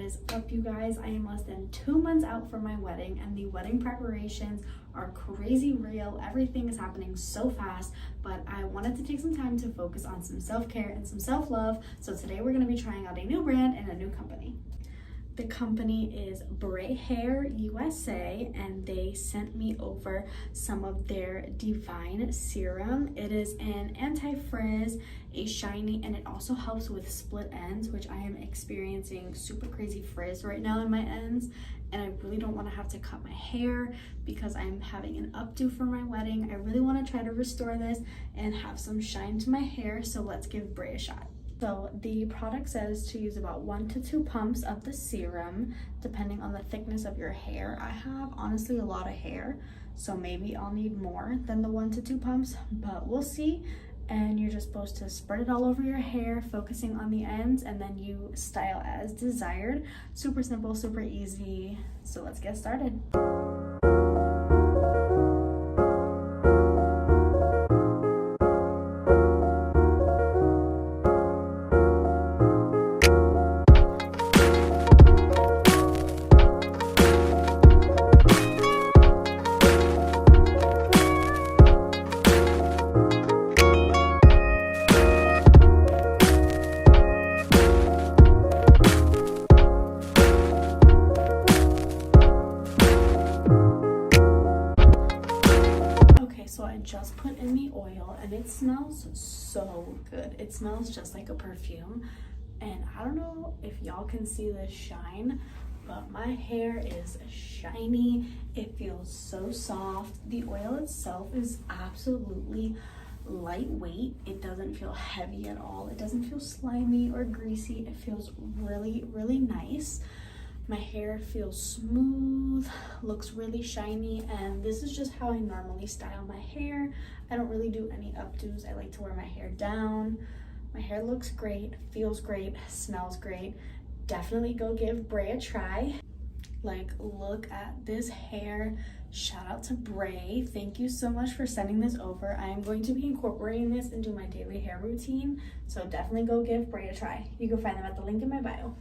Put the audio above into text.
is up, you guys? I am less than 2 months out from my wedding, and the wedding preparations are crazy real. Everything is happening so fast, but I wanted to take some time to focus on some self-care and some self-love. So today we're going to be trying out a new brand and a new company. The company is BRAE Hair USA, and they sent me over some of their Divine Serum. It is an anti-frizz, a shiny, and it also helps with split ends, which I am experiencing super crazy frizz right now in my ends, and I really don't want to have to cut my hair because I'm having an updo for my wedding. I really want to try to restore this and have some shine to my hair, so let's give BRAE a shot. So the product says to use about 1 to 2 pumps of the serum, depending on the thickness of your hair. I have honestly a lot of hair, so maybe I'll need more than the 1 to 2 pumps, but we'll see. And you're just supposed to spread it all over your hair, focusing on the ends, and then you style as desired. Super simple, super easy. So let's get started. So I just put in the oil and it smells so good. It smells just like a perfume, and I don't know if y'all can see this shine, but my hair is shiny. It feels so soft. The oil itself is absolutely lightweight. It doesn't feel heavy at all. It doesn't feel slimy or greasy. It feels really, really nice. My hair feels smooth, looks really shiny, and this is just how I normally style my hair. I don't really do any updos. I like to wear my hair down. My hair looks great, feels great, smells great. Definitely go give BRAE a try. Like, look at this hair. Shout out to BRAE. Thank you so much for sending this over. I am going to be incorporating this into my daily hair routine, so definitely go give BRAE a try. You can find them at the link in my bio.